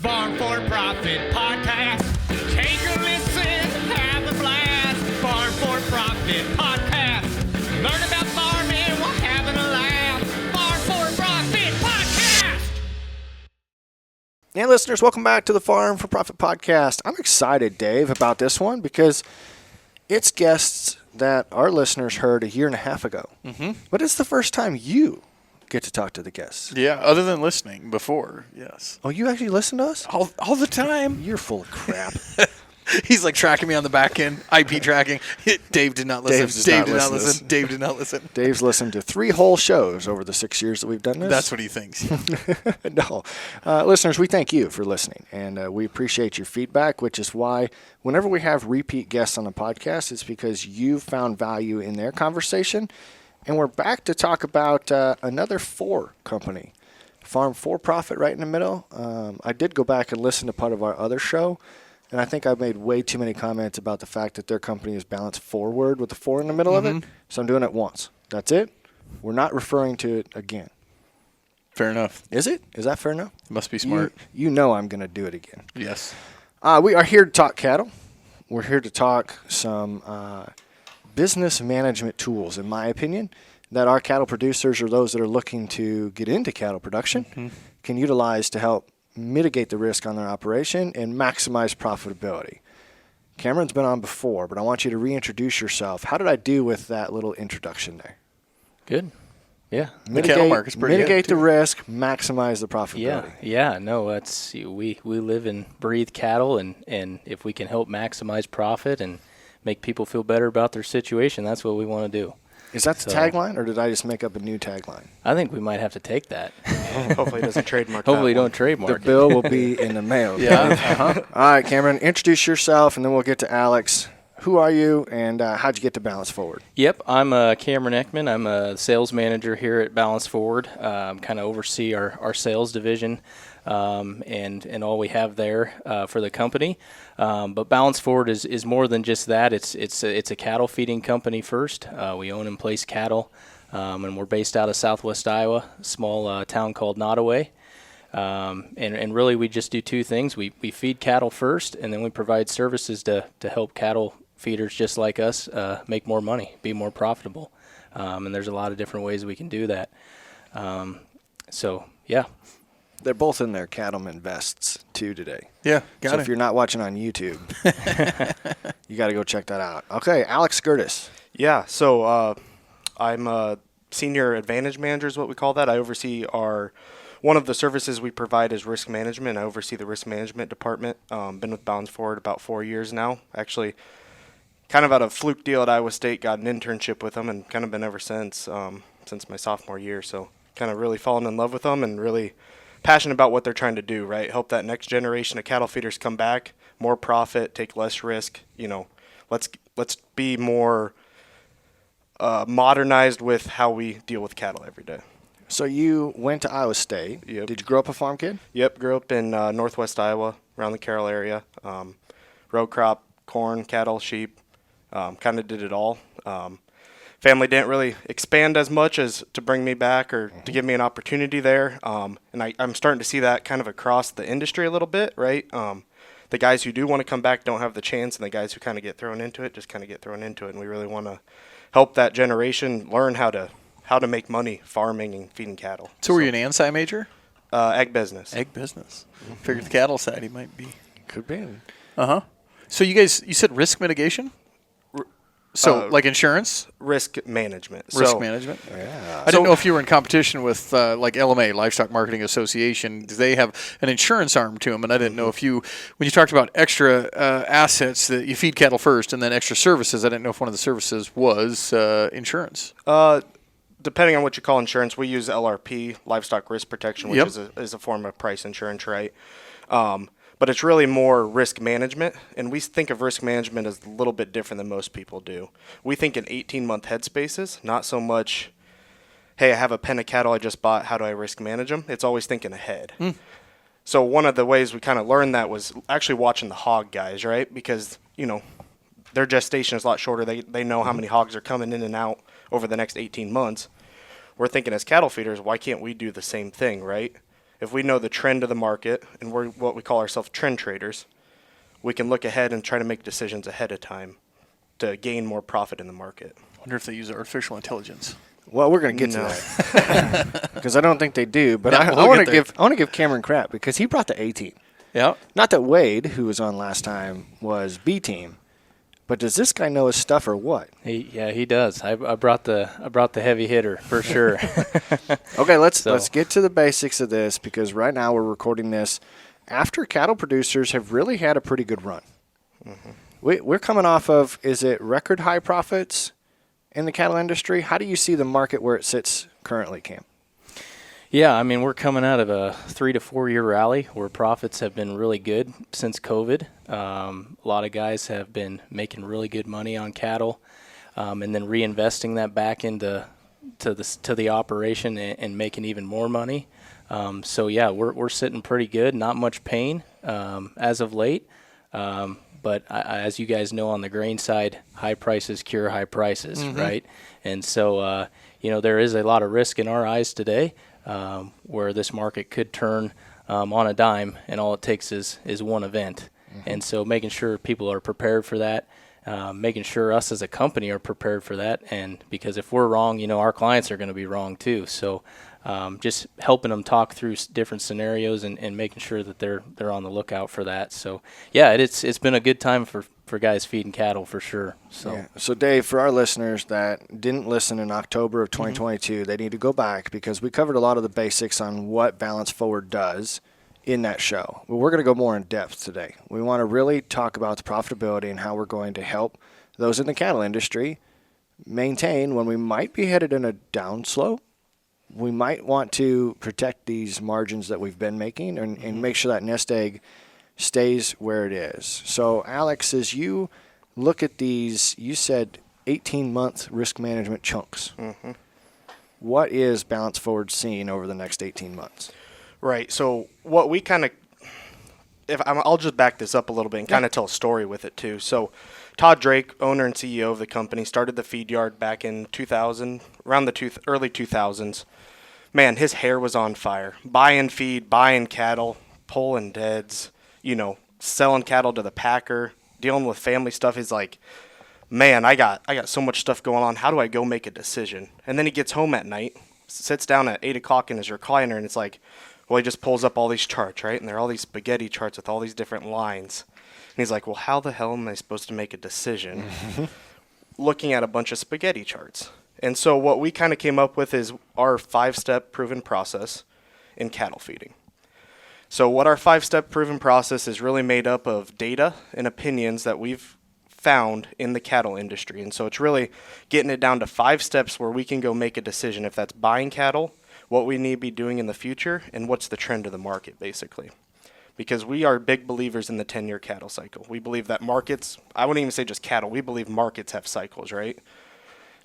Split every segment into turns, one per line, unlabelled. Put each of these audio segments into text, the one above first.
Farm4Profit Podcast. Take a listen, have a blast. Farm4Profit Podcast. Learn about farming while having a laugh. Farm4Profit Podcast.
Hey listeners, welcome back to the Farm4Profit Podcast. I'm excited, Dave, about this one because it's guests that our listeners heard a year and a half ago. Mm-hmm. But it's the first time you get to talk to the guests.
Yeah, other than listening before, yes.
Oh, you actually listen to us?
All the time.
You're full of crap.
He's like tracking me on the back end, IP tracking. Dave did not listen. Dave did not listen.
Dave's listened to 3 whole shows over the 6 years that we've done this.
That's what he thinks.
No. Listeners, we thank you for listening, and we appreciate your feedback, which is why whenever we have repeat guests on the podcast, it's because you found value in their conversation. And we're back to talk about another 4 company, Farm4Profit right in the middle. I did go back and listen to part of our other show, and I think I've made way too many comments about the fact that their company is Balance4Ward with a 4 in the middle of it. So I'm doing it once. That's it. We're not referring to it again.
Fair enough.
Is it? Is that fair enough?
Must be smart.
You know I'm going to do it again.
Yes.
We are here to talk cattle. We're here to talk some business management tools, in my opinion, that our cattle producers or those that are looking to get into cattle production can utilize to help mitigate the risk on their operation and maximize profitability. Cameron's been on before, but I want you to reintroduce yourself. How did I do with that little introduction there?
Good. Yeah.
The cattle market's pretty
mitigate
good,
the risk, maximize the profitability.
Yeah. No, it's we live and breathe cattle, and if we can help maximize profit and make people feel better about their situation, that's what we want to do.
Is that the tagline, or did I just make up a new tagline?
I think we might have to take that.
Hopefully it doesn't trademark
Hopefully
that
don't trademark
The bill will be in the mail.
Yeah.
All right, Cameron, introduce yourself, and then we'll get to Alex. Who are you, and how'd you get to Balance4Ward?
Yep, I'm Cameron Ekman. I'm a sales manager here at Balance4Ward. Kind of oversee our sales division and all we have there for the company. But Balance4Ward is more than just that. It's a cattle feeding company first. We own and place cattle, and we're based out of Southwest Iowa, a small town called Nottoway. And really we just do 2 things. We feed cattle first, and then we provide services to help cattle feeders just like us make more money, be more profitable. And there's a lot of different ways we can do that. Yeah.
They're both in their cattleman vests, too, today.
Yeah,
So if you're not watching on YouTube, you got to go check that out. Okay, Alex Gertis.
Yeah, so I'm a senior advantage manager is what we call that. I oversee one of the services we provide is risk management. I oversee the risk management department. Been with Balance4Ward about 4 years now. Actually, kind of out of a fluke deal at Iowa State, got an internship with them and kind of been ever since my sophomore year. So kind of really fallen in love with them and really passionate about what they're trying to do, right? Help that next generation of cattle feeders come back, more profit, take less risk. Let's be more modernized with how we deal with cattle every day.
So you went to Iowa State.
Yep.
Did you grow up a farm kid?
Yep, grew up in northwest Iowa, around the Carroll area. Row crop, corn, cattle, sheep, kind of did it all. Family didn't really expand as much as to bring me back or to give me an opportunity there. And I'm starting to see that kind of across the industry a little bit, right? The guys who do want to come back don't have the chance, and the guys who kind of get thrown into it just kind of get thrown into it. And we really want to help that generation learn how to make money farming and feeding cattle.
So were you an ANSI major?
Ag business.
Ag business. Figured the cattle side he might be.
Could be.
Uh-huh. So you said risk mitigation? So like insurance?
Risk management.
Risk management?
Yeah.
I didn't know if you were in competition with like LMA, Livestock Marketing Association. They have an insurance arm to them, and I didn't know if when you talked about extra assets, that you feed cattle first and then extra services, I didn't know if one of the services was insurance.
Depending on what you call insurance, we use LRP, Livestock Risk Protection, which is a form of price insurance, right? But it's really more risk management, and we think of risk management as a little bit different than most people do. We think in 18-month headspaces, not so much, hey, I have a pen of cattle I just bought, how do I risk manage them? It's always thinking ahead. So one of the ways we kind of learned that was actually watching the hog guys, right? Because, their gestation is a lot shorter. They know how many hogs are coming in and out over the next 18 months. We're thinking as cattle feeders, why can't we do the same thing, right? if we know the trend of the market, and we're what we call ourselves trend traders, we can look ahead and try to make decisions ahead of time to gain more profit in the market.
I wonder if they use artificial intelligence.
Well, we're going to get to that because I don't think they do. But
No,
I
we'll
want
get
to
there.
I want to give Cameron crap because he brought the A team.
Yeah.
Not that Wade, who was on last time, was B team, but does this guy know his stuff or what?
He does. I brought the heavy hitter for sure.
Okay, let's get to the basics of this because right now we're recording this after cattle producers have really had a pretty good run. We're coming off of, is it record high profits in the cattle industry? How do you see the market where it sits currently, Cam?
Yeah, I mean, we're coming out of a 3 to 4 year rally where profits have been really good since COVID. A lot of guys have been making really good money on cattle, and then reinvesting that back into the operation and making even more money. So yeah, we're sitting pretty good. Not much pain as of late, but as you guys know, on the grain side, high prices cure high prices, right? And so there is a lot of risk in our eyes today. Where this market could turn on a dime, and all it takes is one event. And so making sure people are prepared for that, making sure us as a company are prepared for that, and because if we're wrong, our clients are going to be wrong too. So just helping them talk through different scenarios and making sure that they're on the lookout for that. So yeah, it's been a good time for guys feeding cattle for sure.
So Dave, for our listeners that didn't listen in October of 2022, they need to go back because we covered a lot of the basics on what Balance4Ward does in that show. But we're going to go more in depth today. We want to really talk about the profitability and how we're going to help those in the cattle industry maintain when we might be headed in a down slope. We might want to protect these margins that we've been making and make sure that nest egg stays where it is. So, Alex, as you look at these, you said 18-month risk management chunks. What is Balance4Ward seeing over the next 18 months?
Right. So what we kind of, I'll just back this up a little bit and kind of tell a story with it too. So Todd Drake, owner and CEO of the company, started the feed yard back in 2000, around the early 2000s. Man, his hair was on fire. Buying feed, buying cattle, pulling deads, selling cattle to the packer, dealing with family stuff. He's like, man, I got so much stuff going on. How do I go make a decision? And then he gets home at night, sits down at 8 o'clock in his recliner, and it's like, well, he just pulls up all these charts, right? And they're all these spaghetti charts with all these different lines. And he's like, well, how the hell am I supposed to make a decision looking at a bunch of spaghetti charts? And so what we kind of came up with is our 5-step proven process in cattle feeding. So what our 5-step proven process is really made up of data and opinions that we've found in the cattle industry. And so it's really getting it down to 5 steps where we can go make a decision if that's buying cattle, what we need to be doing in the future, and what's the trend of the market, basically. Because we are big believers in the 10-year cattle cycle. We believe that markets, I wouldn't even say just cattle, we believe markets have cycles, right?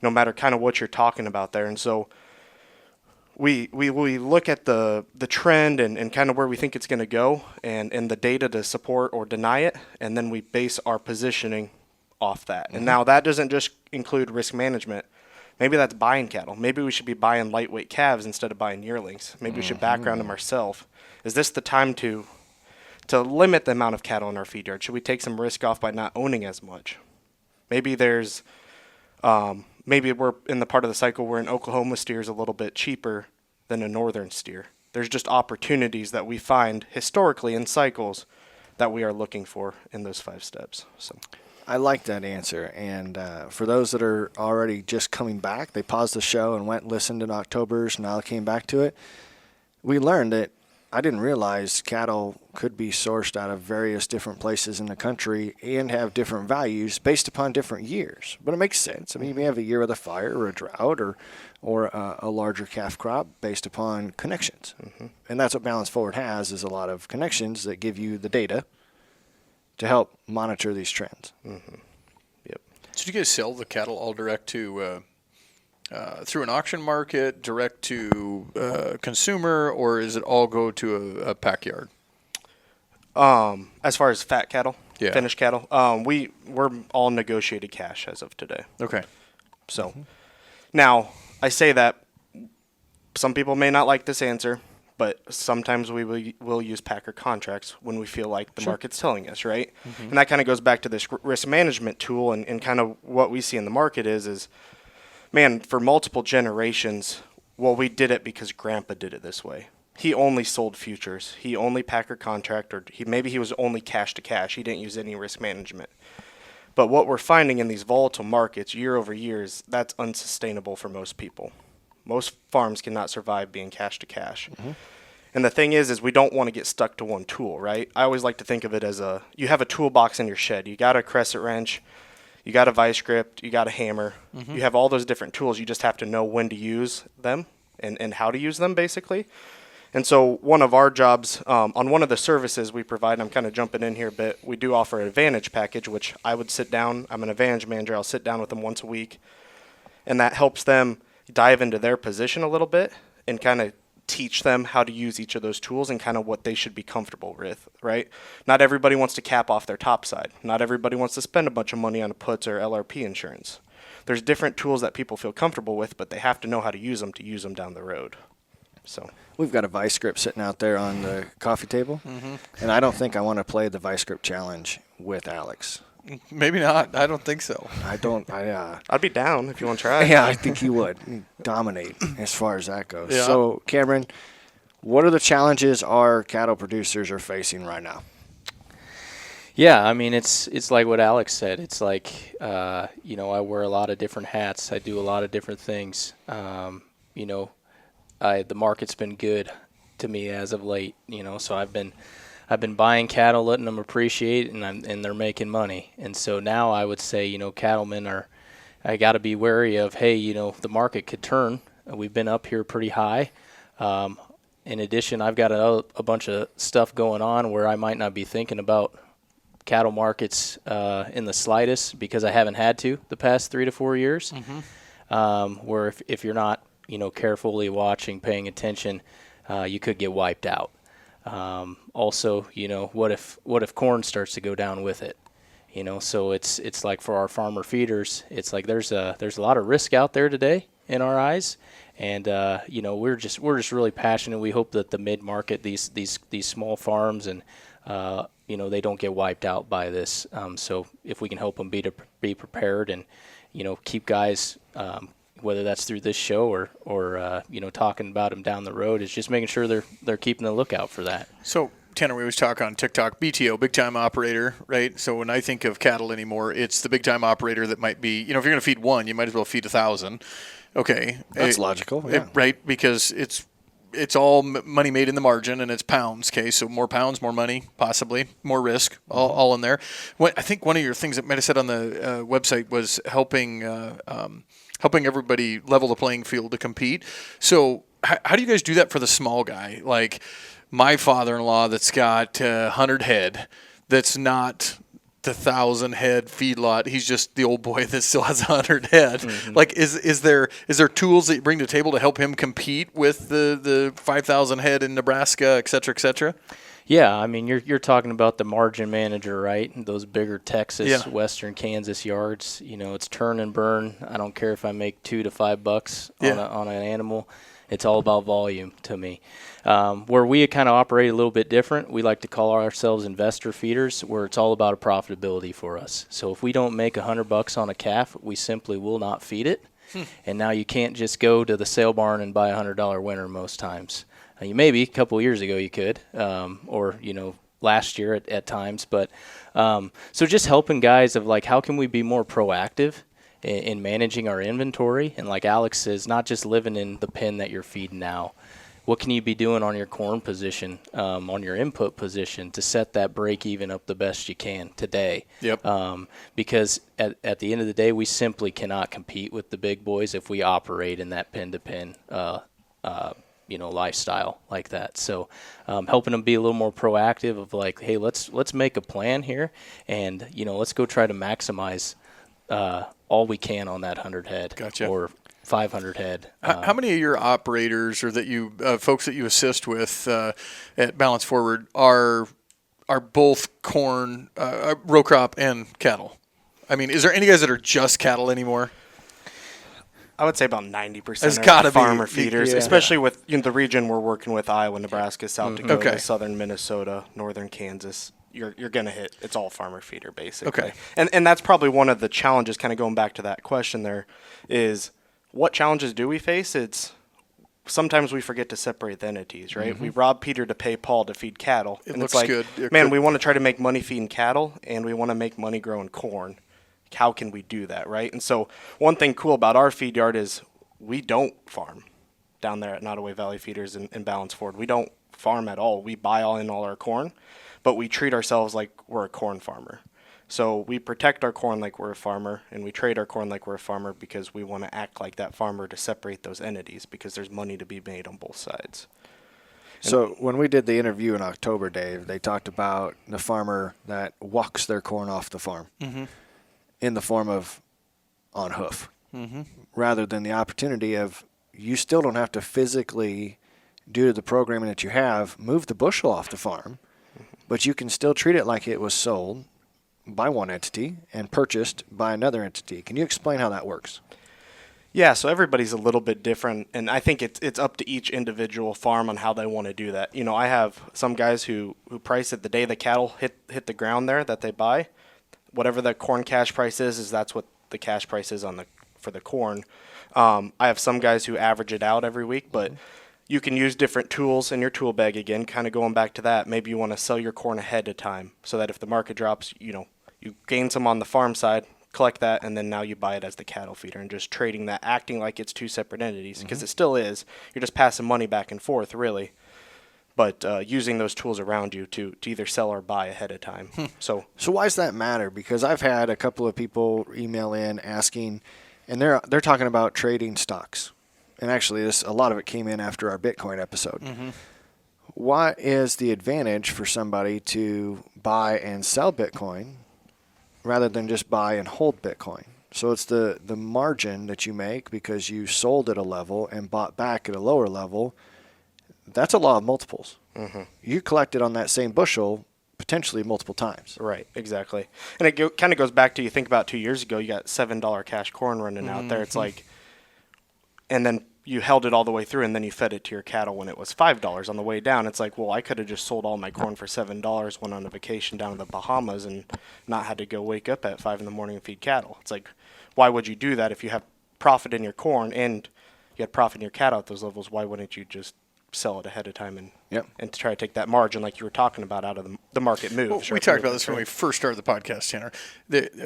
No matter kind of what you're talking about there. And so we look at the trend and kind of where we think it's going to go and the data to support or deny it, and then we base our positioning off that. And now that doesn't just include risk management. Maybe that's buying cattle. Maybe we should be buying lightweight calves instead of buying yearlings. Maybe we should background them ourselves. Is this the time to limit the amount of cattle in our feed yard? Should we take some risk off by not owning as much? Maybe there's maybe we're in the part of the cycle where an Oklahoma steer is a little bit cheaper than a northern steer. There's just opportunities that we find historically in cycles that we are looking for in those 5 steps. So
I like that answer. And for those that are already just coming back, they paused the show and went and listened in October's, now came back to it. We learned that I didn't realize cattle could be sourced out of various different places in the country and have different values based upon different years. But it makes sense. I mean, you may have a year with a fire or a drought or a larger calf crop based upon connections. And that's what Balance4Ward has, is a lot of connections that give you the data to help monitor these trends.
Yep.
So do you guys sell the cattle all direct to through an auction market, direct to consumer, or is it all go to a pack yard?
As far as fat cattle,
Yeah.
finished cattle, we're all negotiated cash as of today.
Okay.
So now I say that some people may not like this answer, But sometimes we will use packer contracts when we feel like the market's telling us, right? And that kind of goes back to this risk management tool, and kind of what we see in the market is, man, for multiple generations, well, we did it because Grandpa did it this way. He only sold futures. He only packer contract, or maybe he was only cash to cash. He didn't use any risk management. But what we're finding in these volatile markets year over year is that's unsustainable for most people. Most farms cannot survive being cash to cash. And the thing is we don't want to get stuck to one tool, right? I always like to think of it as you have a toolbox in your shed. You got a crescent wrench, you got a vice grip, you got a hammer. You have all those different tools. You just have to know when to use them and how to use them, basically. And so one of our jobs on one of the services we provide, I'm kind of jumping in here a bit, we do offer an Advantage package, which I would sit down. I'm an Advantage manager. I'll sit down with them once a week. And that helps them dive into their position a little bit and kind of teach them how to use each of those tools and kind of what they should be comfortable with, right? Not everybody wants to cap off their top side. Not everybody wants to spend a bunch of money on a puts or LRP insurance. There's different tools that people feel comfortable with, but they have to know how to use them down the road. So
we've got a vice grip sitting out there on the coffee table, and I don't think I want to play the vice grip challenge with Alex.
Maybe not. I don't think so.
I'd be down if you want to try.
Yeah, I think you would dominate as far as that goes.
Yeah.
So, Cameron, what are the challenges our cattle producers are facing right now?
Yeah, I mean, it's like what Alex said. It's like, I wear a lot of different hats. I do a lot of different things. The market's been good to me as of late, so I've been buying cattle, letting them appreciate, and they're making money. And so now I would say, cattlemen I got to be wary of, hey, the market could turn. We've been up here pretty high. In addition, I've got a bunch of stuff going on where I might not be thinking about cattle markets in the slightest because I haven't had to the past 3 to 4 years. Where if you're not, carefully watching, paying attention, you could get wiped out. Also, what if corn starts to go down with it? So it's like for our farmer feeders, it's like there's a lot of risk out there today in our eyes, and we're just really passionate. We hope that the mid market, these small farms, and they don't get wiped out by this. So if we can help them be prepared and keep guys. Whether that's through this show or talking about them down the road, is just making sure they're keeping the lookout for that.
So, Tanner, we always talk on TikTok, BTO, big time operator, right? So when I think of cattle anymore, it's the big time operator that might be, if you're going to feed one, you might as well feed 1,000. Okay.
That's logical. Yeah.
Right, because it's all money made in the margin, and it's pounds. Okay, so more pounds, more money, possibly more risk, all in there. I think one of your things that might have said on the website was helping everybody level the playing field to compete. So how do you guys do that for the small guy? Like my father-in-law that's got 100 head, that's not the 1,000 head feedlot. He's just the old boy that still has 100 head. Like, is there tools that you bring to the table to help him compete with the 5,000 head in Nebraska, et cetera, et cetera?
Yeah, I mean, you're talking about the margin manager, right? Those bigger Texas, Western Kansas yards. It's turn and burn. I don't care if I make $2 to $5 on an animal. It's all about volume to me. Where we kind of operate a little bit different, we like to call ourselves investor feeders, where it's all about a profitability for us. So if we don't make $100 on a calf, we simply will not feed it. And now you can't just go to the sale barn and buy a $100 winner most times. You maybe a couple of years ago you could, or last year at times. But so just helping guys of like, how can we be more proactive in managing our inventory? And like Alex says, not just living in the pen that you're feeding now. What can you be doing on your corn position, on your input position, to set that break even up the best you can today?
Yep.
Because at the end of the day, we simply cannot compete with the big boys if we operate in that pen to pen lifestyle like that. So helping them be a little more proactive of like, hey, let's make a plan here, and let's go try to maximize all we can on that 100 head.
Gotcha.
Or 500 head.
How many of your operators or that you folks that you assist with at Balance4Ward are both corn, row crop, and cattle? I mean, is there any guys that are just cattle anymore?
I would say about 90%
It's
are
gotta be.
farmer feeders,
Yeah.
especially with the region we're working with: Iowa, Nebraska, South Dakota,
Okay.
southern Minnesota, northern Kansas. You're gonna hit. It's all farmer feeder basically.
Okay.
And that's probably one of the challenges. Kind of going back to that question, there is what challenges do we face? It's sometimes we forget to separate the entities, right? We rob Peter to pay Paul to feed cattle.
It
and
looks
it's like,
good. It
man,
could-
we want to try to make money feeding cattle, and we want to make money growing corn. How can we do that, right? And so one thing cool about our feed yard is we don't farm down there at Nottoway Valley Feeders and Balance4Ward. We don't farm at all. We buy all our corn, but we treat ourselves like we're a corn farmer. So we protect our corn like we're a farmer, and we trade our corn like we're a farmer because we want to act like that farmer to separate those entities because there's money to be made on both sides.
So when we did the interview in October, Dave, they talked about the farmer that walks their corn off the farm in the form of on hoof, rather than the opportunity of you still don't have to physically, due to the programming that you have, move the bushel off the farm, but you can still treat it like it was sold by one entity and purchased by another entity. Can you explain how that works?
Yeah, so everybody's a little bit different, and I think it's up to each individual farm on how they want to do that. You know, I have some guys who price it the day the cattle hit the ground there that they buy. Whatever the corn cash price is that's what the cash price is for the corn. I have some guys who average it out every week, but you can use different tools in your tool bag again, kind of going back to that. Maybe you want to sell your corn ahead of time so that if the market drops, you gain some on the farm side, collect that, and then now you buy it as the cattle feeder and just trading that, acting like it's two separate entities, because it still is. You're just passing money back and forth, really, but using those tools around you to either sell or buy ahead of time. So
why does that matter? Because I've had a couple of people email in asking, and they're talking about trading stocks. And actually, a lot of it came in after our Bitcoin episode. What is the advantage for somebody to buy and sell Bitcoin rather than just buy and hold Bitcoin? So it's the margin that you make because you sold at a level and bought back at a lower level. That's a law of multiples. You collected on that same bushel potentially multiple times.
Right, exactly. And it kind of goes back to, you think about 2 years ago, you got $7 cash corn running out there. It's like, and then you held it all the way through, and then you fed it to your cattle when it was $5 on the way down. It's like, well, I could have just sold all my corn for $7, went on a vacation down to the Bahamas, and not had to go wake up at 5 in the morning and feed cattle. It's like, why would you do that if you have profit in your corn and you had profit in your cattle at those levels? Why wouldn't you just sell it ahead of time and to try to take that margin like you were talking about out of the market move?
Well, we talked about this when we first started the podcast, Tanner.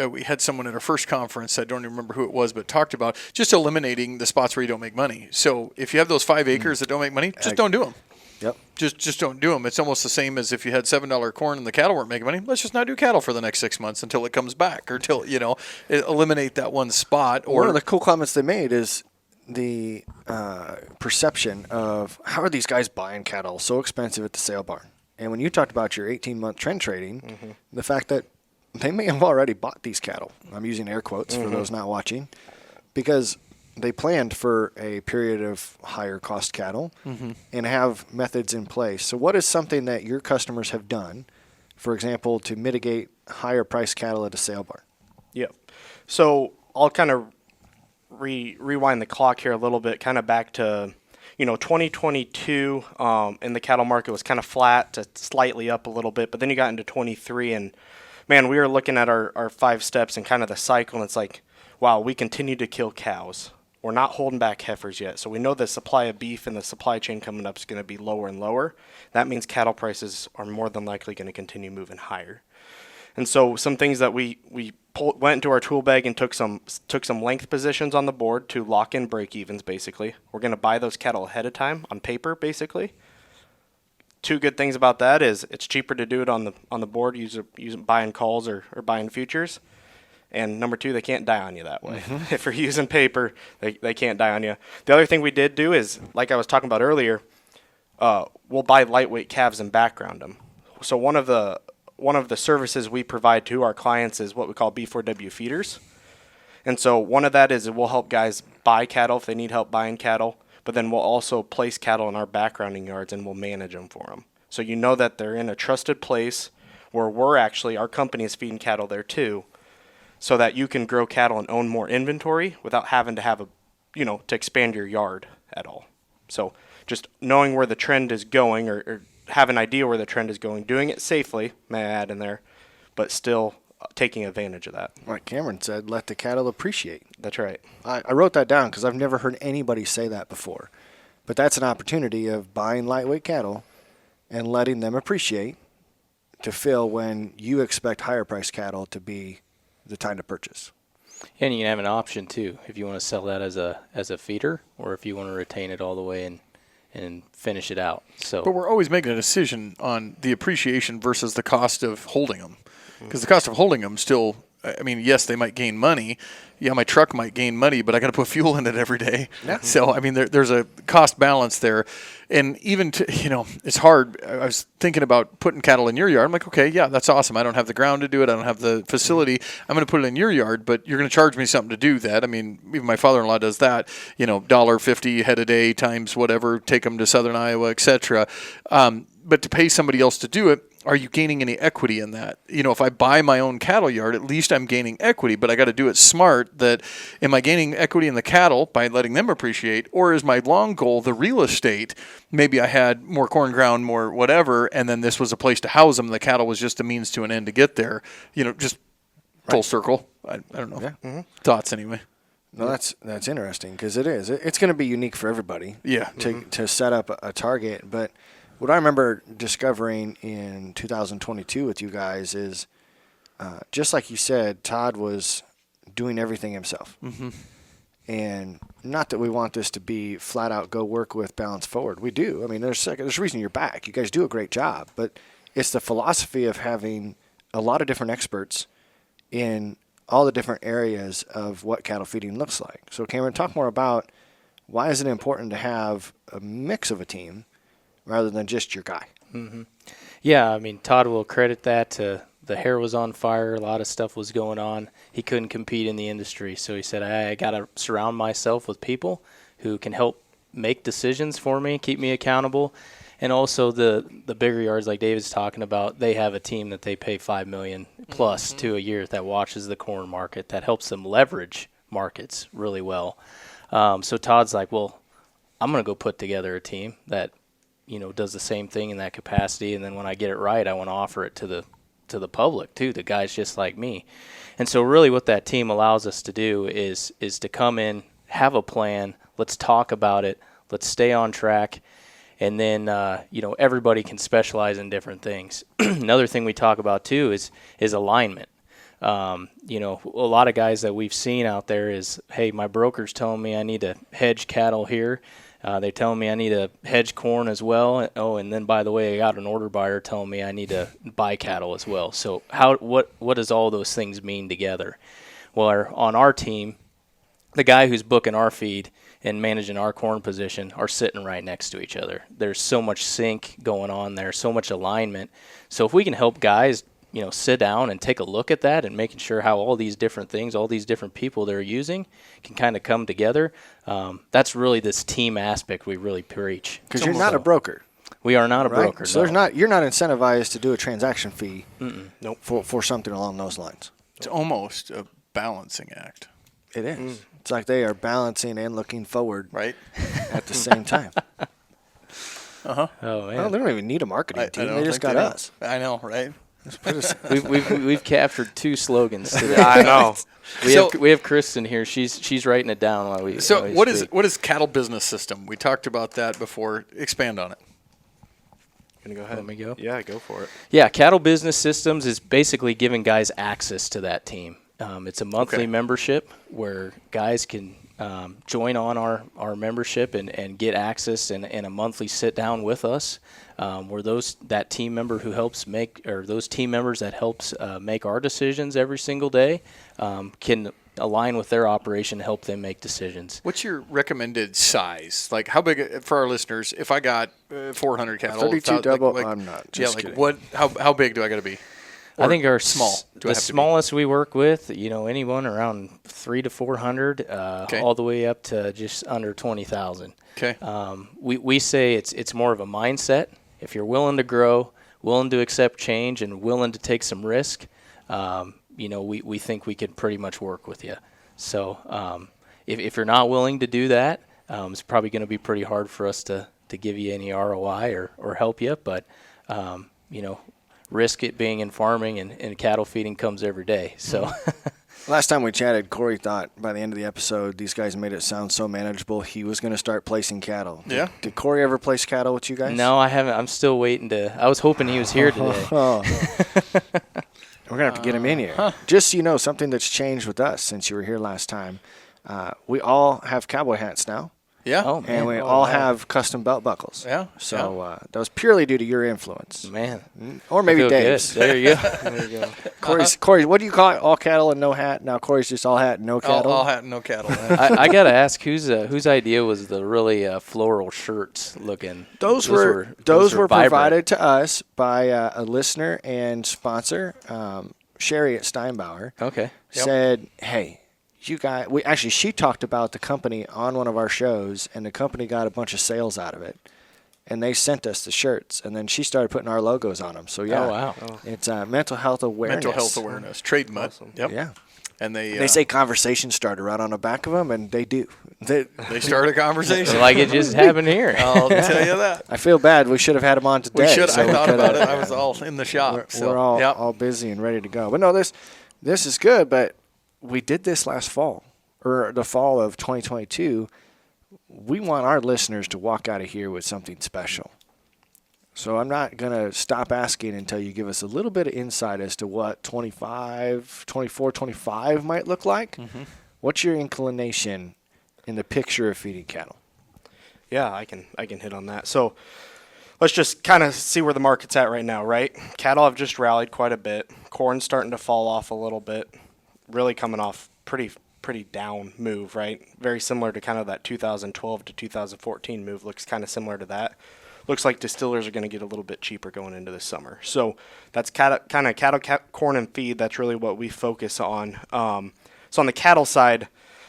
We had someone at our first conference, I don't even remember who it was, but talked about just eliminating the spots where you don't make money. So if you have those 5 acres that don't make money, just don't do them.
Yep.
Just don't do them. It's almost the same as if you had $7 corn and the cattle weren't making money. Let's just not do cattle for the next 6 months until it comes back, or till eliminate that one spot. Or
one of the cool comments they made is the perception of how are these guys buying cattle so expensive at the sale barn. And when you talked about your 18-month trend trading, the fact that they may have already bought these cattle. I'm using air quotes for those not watching, because they planned for a period of higher cost cattle and have methods in place. So what is something that your customers have done, for example, to mitigate higher price cattle at a sale barn?
Yep. So I'll kind of rewind the clock here a little bit, kind of back to 2022, and the cattle market was kind of flat to slightly up a little bit, but then you got into 23, and man, we were looking at our 5 steps and kind of the cycle, and it's like, wow, we continue to kill cows. We're not holding back heifers yet, so we know the supply of beef and the supply chain coming up is going to be lower and lower. That means cattle prices are more than likely going to continue moving higher. And so some things that we went into our tool bag and took some length positions on the board to lock in break evens. Basically, we're going to buy those cattle ahead of time on paper. Basically, 2 good things about that is it's cheaper to do it on the board, using buying calls or buying futures. And number 2, they can't die on you that way. If you're using paper, they can't die on you. The other thing we did do is, like I was talking about earlier, we'll buy lightweight calves and background them. So one of the services we provide to our clients is what we call B4W feeders. And so one of that is we'll help guys buy cattle if they need help buying cattle, but then we'll also place cattle in our backgrounding yards and we'll manage them for them. So you know that they're in a trusted place where our company is feeding cattle there too, so that you can grow cattle and own more inventory without having to have to expand your yard at all. So just knowing where the trend is going, or have an idea where the trend is going, doing it safely, may I add in there, but still taking advantage of that.
Like Cameron said, let the cattle appreciate.
That's right.
I wrote that down because I've never heard anybody say that before. But that's an opportunity of buying lightweight cattle and letting them appreciate to fill when you expect higher priced cattle to be the time to purchase.
And you can have an option too if you want to sell that as a feeder, or if you want to retain it all the way and finish it out. So,
But we're always making a decision on the appreciation versus the cost of holding them. Because the cost of holding them still, I mean, yes, they might gain money. Yeah, my truck might gain money, but I got to put fuel in it every day. Yeah. So, I mean, there's a cost balance there. And even, it's hard. I was thinking about putting cattle in your yard. I'm like, okay, yeah, that's awesome. I don't have the ground to do it. I don't have the facility. I'm going to put it in your yard, but you're going to charge me something to do that. I mean, even my father-in-law does that, $1.50 head a day times whatever, take them to southern Iowa, et cetera. But to pay somebody else to do it, are you gaining any equity in that? If I buy my own cattle yard, at least I'm gaining equity, but I got to do it smart. That am I gaining equity in the cattle by letting them appreciate, or is my long goal the real estate? Maybe I had more corn ground, more whatever, and then this was a place to house them. The cattle was just a means to an end to get there. Just full circle. I don't know. Yeah. Mm-hmm. Thoughts anyway.
No, that's interesting because it is. It's going to be unique for everybody.
Yeah.
To set up a target, but what I remember discovering in 2022 with you guys is, just like you said, Todd was doing everything himself. Mm-hmm. And not that we want this to be flat out go work with Balance4Ward. We do. I mean, there's a reason you're back. You guys do a great job. But it's the philosophy of having a lot of different experts in all the different areas of what cattle feeding looks like. So, Cameron, talk more about why is it important to have a mix of a team rather than just your guy.
Mm-hmm. Yeah, I mean, Todd will credit that to the hair was on fire. A lot of stuff was going on. He couldn't compete in the industry. So he said, I got to surround myself with people who can help make decisions for me, keep me accountable. And also the bigger yards like David's talking about, they have a team that they pay $5 million plus to a year that watches the corn market, that helps them leverage markets really well. So Todd's like, well, I'm going to go put together a team that does the same thing in that capacity, and then when I get it right, I want to offer it to the public too, the guys just like me. And so really what that team allows us to do is to come in, have a plan, let's talk about it, let's stay on track, and then everybody can specialize in different things. Another thing we talk about too is alignment. A lot of guys that we've seen out there is, hey, my broker's telling me I need to hedge cattle here. They tell me I need to hedge corn as well. Oh, and then by the way, I got an order buyer telling me I need to buy cattle as well. So what does all those things mean together? Well, on our team, the guy who's booking our feed and managing our corn position are sitting right next to each other. There's so much sync going on there, so much alignment. So if we can help guys, sit down and take a look at that and making sure how all these different things, all these different people they're using can kind of come together. That's really this team aspect we really preach.
Because you're not a broker.
We are not a
right?
broker.
So
no.
you're not incentivized to do a transaction fee
Nope.
for something along those lines.
It's almost a balancing act.
It is. It's like they are balancing and looking forward
right
at the same time.
Uh-huh.
Oh, man.
Well, they don't even need a marketing team. They just got us.
I know, right?
We've captured 2 slogans today.
I know.
We have Kristen here. She's writing it down while we.
So
while we
what
speak.
is Cattle Business System? We talked about that before. Expand on it.
Gonna go ahead.
Let me go.
Yeah, go for it.
Yeah, Cattle Business Systems is basically giving guys access to that team. It's a monthly membership where guys can join on our membership and get access and a monthly sit down with us, where that team member who helps make, or those team members that helps make our decisions every single day, can align with their operation to help them make decisions.
What's your recommended size? Like how big, for our listeners, if I got 400 cattle,
32 double, I'm not. Just kidding.
How big do I got to be?
I think our
small.
The smallest we work with, anyone around 300 to 400, all the way up to just under 20,000.
Okay.
We say it's more of a mindset. If you're willing to grow, willing to accept change, and willing to take some risk, we think we can pretty much work with you. So if you're not willing to do that, it's probably going to be pretty hard for us to give you any ROI or help you. But, risk it being in farming and cattle feeding comes every day. So
Last time we chatted, Corey thought by the end of the episode, these guys made it sound so manageable, he was going to start placing cattle.
Yeah.
Did Corey ever place cattle with you guys?
no, I haven't. I'm still waiting I was hoping he was here today.
We're going to have to get him in here. Just so you know, something that's changed with us since you were here last time, we all have cowboy hats now.
Yeah.
Oh, man.
And we all have custom belt buckles.
Yeah.
So that was purely due to your influence.
Man.
Or maybe
Feel good.
Dave's.
There you go. There you go.
Corey, what do you call it? All cattle and no hat? Now Corey's just all hat and no cattle?
All hat and no cattle.
I got to ask, whose idea was the really floral shirts looking?
Those were
vibrant.
provided to us by a listener and sponsor, Sherry at Steinbauer.
Okay.
Said, hey, you guys, she talked about the company on one of our shows, and the company got a bunch of sales out of it. And they sent us the shirts, and then she started putting our logos on them. So, yeah.
Oh, wow.
It's mental health awareness.
Mental health awareness. Trade mud.
Awesome.
Yep.
Yeah.
And
They say conversation starter right on the back of them, and they do.
they start a conversation.
Like it just happened here.
I'll tell you that.
I feel bad. We should have had him on today.
We should.
so
I thought
coulda-
about it. I was all in the shop.
We're all busy and ready to go. But no, this is good. But we did this last fall, or the fall of 2022. We want our listeners to walk out of here with something special. So I'm not going to stop asking until you give us a little bit of insight as to what 24, 25 might look like. Mm-hmm. What's your inclination in the picture of feeding cattle?
Yeah, I can hit on that. So let's just kind of see where the market's at right now, right? Cattle have just rallied quite a bit. Corn's starting to fall off a little bit, really coming off pretty down move, right? Very similar to kind of that 2012 to 2014 move. Looks kind of similar to that. Looks like distillers are going to get a little bit cheaper going into this summer. So that's kind of cattle, corn, and feed. That's really what we focus on. So on the cattle side,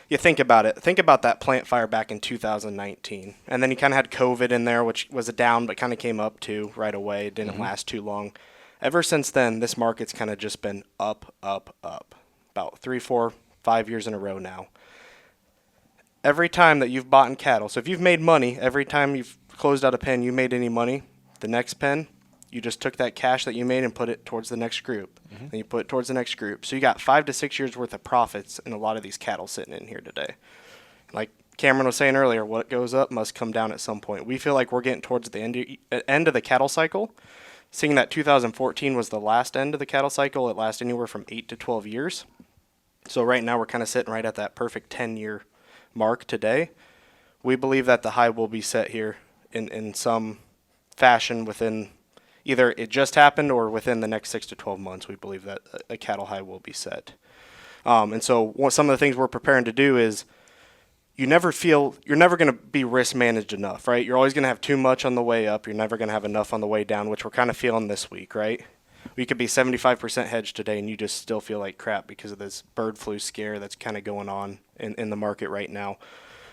you think about it. Think about that plant fire back in 2019. And then you kind of had COVID in there, which was a down, but kind of came up too right away. It didn't last too long. Ever since then, this market's kind of just been up, up, up. About 3, 4, 5 years in a row now. Every time that you've bought in cattle, so if you've made money, every time you've closed out a pen, you made any money, the next pen, you just took that cash that you made and put it towards the next group. And you put it towards the next group. So you got 5 to 6 years worth of profits in a lot of these cattle sitting in here today. Like Cameron was saying earlier, what goes up must come down at some point. We feel like we're getting towards the end of the cattle cycle. Seeing that 2014 was the last end of the cattle cycle, it lasts anywhere from 8 to 12 years. So right now we're kind of sitting right at that perfect 10-year mark today. We believe that the high will be set here in some fashion within either it just happened or within the next 6 to 12 months. We believe that a cattle high will be set. And so some of the things we're preparing to do is you're never going to be risk managed enough, right? You're always going to have too much on the way up. You're never going to have enough on the way down, which we're kind of feeling this week, right? We could be 75% hedged today and you just still feel like crap because of this bird flu scare that's kind of going on in the market right now.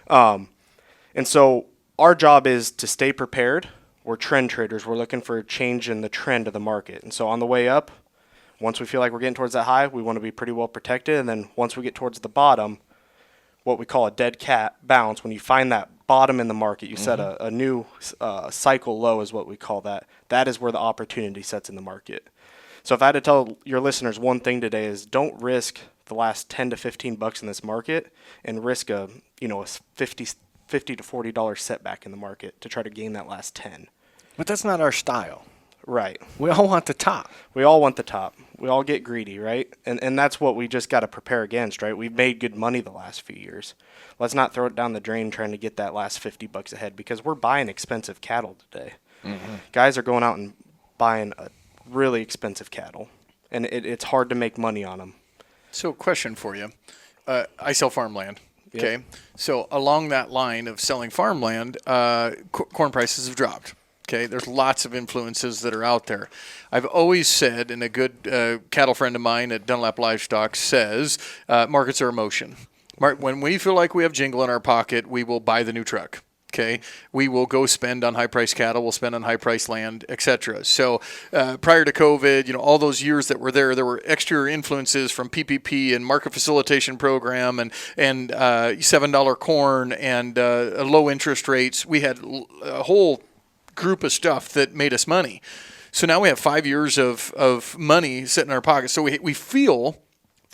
And so our job is to stay prepared. We're trend traders. We're looking for a change in the trend of the market. And so on the way up, once we feel like we're getting towards that high, we want to be pretty well protected. And then once we get towards the bottom, what we call a dead cat bounce, when you find that bottom in the market, you set a new cycle low is what we call that. That is where the opportunity sets in the market. So if I had to tell your listeners one thing today is don't risk the last 10 to 15 bucks in this market and risk a $50 to $40 setback in the market to try to gain that last 10.
But that's not our style.
Right.
We all want the top.
We all want the top. We all get greedy, right? And that's what we just got to prepare against, right? We've made good money the last few years. Let's not throw it down the drain trying to get that last 50 bucks ahead because we're buying expensive cattle today. Guys are going out and buying a really expensive cattle, and it's hard to make money on them.
So question for you. I sell farmland.
Yep.
Okay. So along that line of selling farmland, corn prices have dropped. Okay. There's lots of influences that are out there. I've always said, and a good cattle friend of mine at Dunlap Livestock says, markets are emotion. When we feel like we have jingle in our pocket, we will buy the new truck. Okay, we will go spend on high-priced cattle, we'll spend on high-priced land, etc. So prior to COVID, all those years that were there were exterior influences from PPP and market facilitation program and $7 corn and low interest rates. We had a whole group of stuff that made us money. So now we have 5 years of money sitting in our pockets. So we feel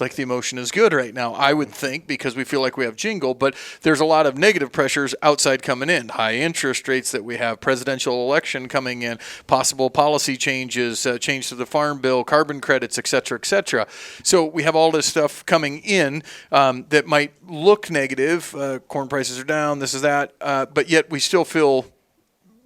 like the emotion is good right now, I would think, because we feel like we have jingle, but there's a lot of negative pressures outside coming in. High interest rates that we have, presidential election coming in, possible policy changes, change to the farm bill, carbon credits, et cetera, et cetera. So we have all this stuff coming in that might look negative. Corn prices are down, this is that, but yet we still feel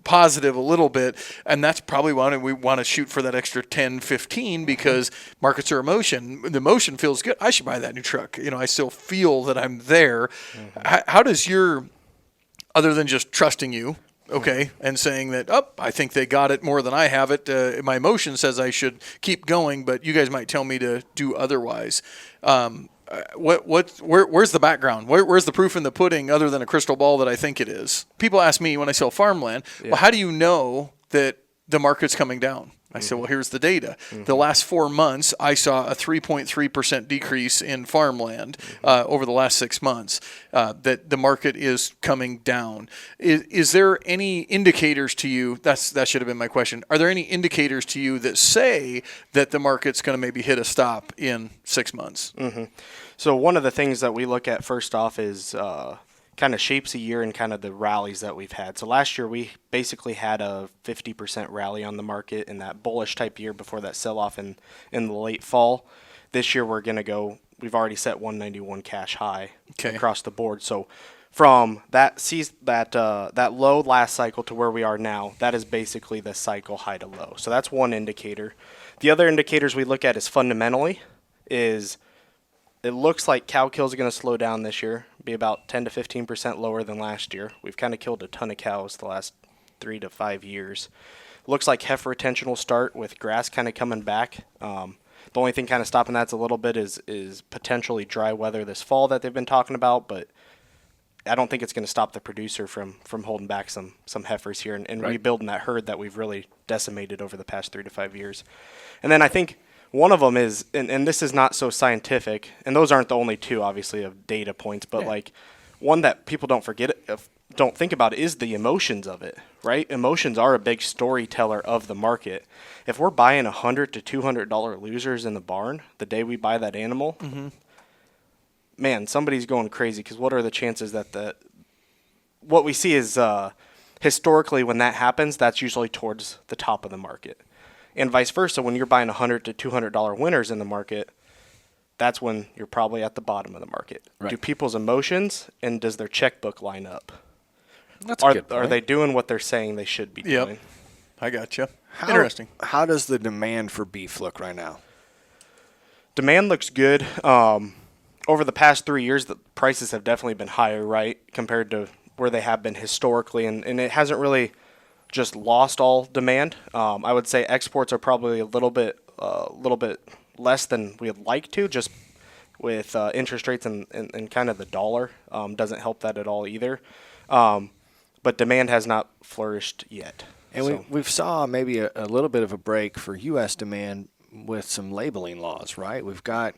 positive a little bit, and that's probably why we want to shoot for that extra 10, 15 because markets are emotion. The emotion feels good. I should buy that new truck. I still feel that I'm there. How does your, other than just trusting you, okay, and saying that, I think they got it more than I have it. My emotion says I should keep going, but you guys might tell me to do otherwise. Where's the background? Where's the proof in the pudding other than a crystal ball that I think it is? People ask me when I sell farmland, well, how do you know that the market's coming down? I said, well, here's the data. The last 4 months, I saw a 3.3% decrease in farmland over the last 6 months, that the market is coming down. Is there any indicators to you, that should have been my question, are there any indicators to you that say that the market's going to maybe hit a stop in 6 months?
So one of the things that we look at first off is kind of shapes a year and kind of the rallies that we've had. So last year we basically had a 50% rally on the market in that bullish type year before that sell-off in the late fall. This year we're going to go, we've already set 191 cash high across the board. So from that low last cycle to where we are now, that is basically the cycle high to low. So that's one indicator. The other indicators we look at is fundamentally is it looks like cow kills are going to slow down this year, be about 10 to 15% lower than last year. We've kind of killed a ton of cows the last 3 to 5 years. Looks like heifer retention will start with grass kind of coming back. The only thing kind of stopping that's a little bit is potentially dry weather this fall that they've been talking about, but I don't think it's going to stop the producer from holding back some heifers here and rebuilding that herd that we've really decimated over the past 3 to 5 years. And then I think one of them is, and this is not so scientific, and those aren't the only two, obviously, of data points, but like one that people don't think about is the emotions of it, right? Emotions are a big storyteller of the market. If we're buying $100 to $200 losers in the barn the day we buy that animal, man, somebody's going crazy because what are the chances that what we see is historically when that happens, that's usually towards the top of the market. And vice versa, when you're buying $100 to $200 winners in the market, that's when you're probably at the bottom of the market. Right. Do people's emotions and does their checkbook line up?
That's a good point.
Are they doing what they're saying they should be doing?
I gotcha. Interesting.
How does the demand for beef look right now?
Demand looks good. Over the past 3 years, the prices have definitely been higher, right, compared to where they have been historically, and it hasn't really just lost all demand. I would say exports are probably a little bit less than we'd like to, just with interest rates and kind of the dollar doesn't help that at all either. But demand has not flourished yet.
And we've saw maybe a little bit of a break for U.S. demand with some labeling laws, right? We've got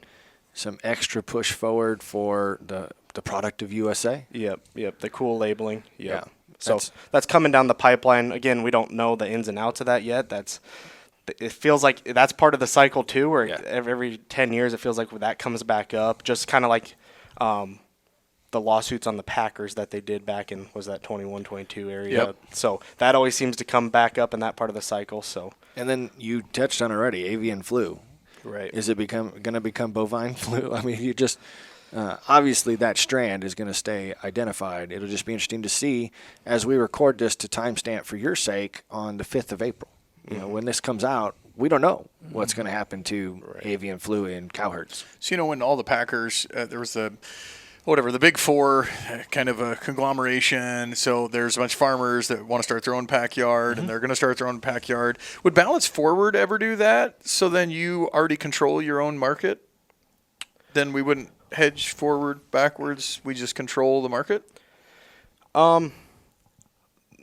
some extra push forward for the product of USA.
Yep, the cool labeling. Yep.
Yeah.
So that's coming down the pipeline. Again, we don't know the ins and outs of that yet. It feels like that's part of the cycle too, where every 10 years it feels like that comes back up. Just kind of like the lawsuits on the Packers that they did back in, was that 21, 22 area.
Yep.
So that always seems to come back up in that part of the cycle. So.
And then you touched on already, avian flu.
Right.
Is it going to become bovine flu? I mean, you just obviously that strand is going to stay identified. It'll just be interesting to see as we record this to timestamp for your sake on the 5th of April. You know, when this comes out, we don't know what's going to happen to avian flu in cow herds.
So, when all the Packers, there was the Big Four kind of a conglomeration. So there's a bunch of farmers that want to start their own backyard, and they're going to start their own backyard. Would Balance4Ward ever do that? So then you already control your own market? Then we wouldn't hedge forward, backwards. We just control the market?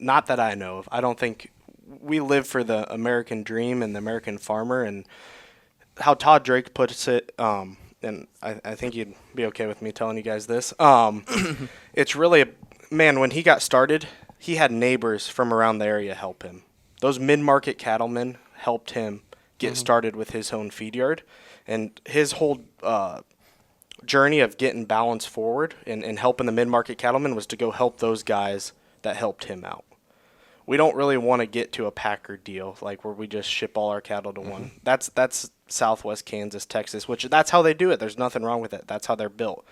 Not that I know of. I don't think we live for the American dream and the American farmer, and how Todd Drake puts it, and I think you'd be okay with me telling you guys this. It's really, when he got started, he had neighbors from around the area help him. Those mid-market cattlemen helped him get started with his own feed yard. And his whole journey of getting Balance Forward and helping the mid-market cattlemen was to go help those guys that helped him out. We don't really want to get to a Packer deal, like where we just ship all our cattle to one. That's Southwest Kansas, Texas, which that's how they do it. There's nothing wrong with it. That's how they're built.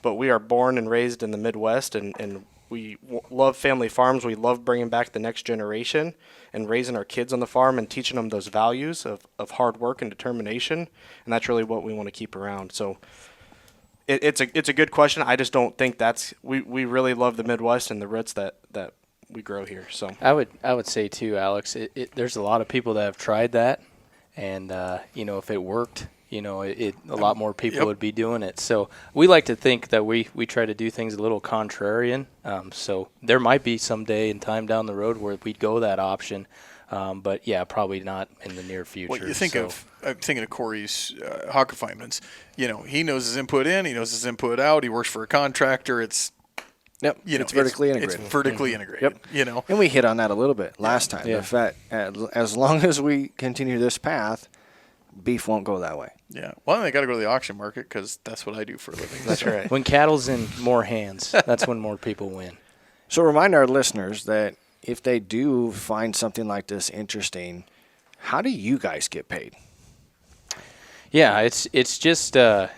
But we are born and raised in the Midwest, and we love family farms. We love bringing back the next generation and raising our kids on the farm and teaching them those values of hard work and determination. And that's really what we want to keep around. So it's a good question. I just don't think we really love the Midwest and the roots that we grow here. So
I would say too, Alex, there's a lot of people that have tried that, and if it worked, a lot more people would be doing it. So we like to think that we try to do things a little contrarian. So there might be some day and time down the road where we'd go that option. But yeah, probably not in the near future.
Well, you think I'm thinking of Corey's hog confinements. He knows his input in, he knows his input out. He works for a contractor. It's
it's vertically integrated.
It's vertically integrated.
And we hit on that a little bit last time.
Yeah.
The fact, as long as we continue this path, beef won't go that way.
Yeah. Well, they got to go to the auction market because that's what I do for a living.
that's right.
When cattle's in more hands, that's when more people win.
So remind our listeners that if they do find something like this interesting, how do you guys get paid?
Yeah, it's just like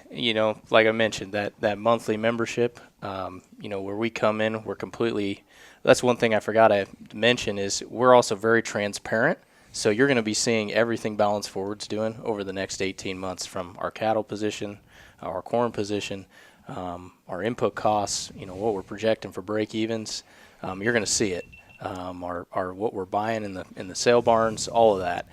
I mentioned, that monthly membership. Where we come in, we're completely. That's one thing I forgot to mention is we're also very transparent. So you're going to be seeing everything Balance4Ward's doing over the next 18 months, from our cattle position, our corn position, our input costs. What we're projecting for break evens. You're going to see it. Our what we're buying in the sale barns, all of that.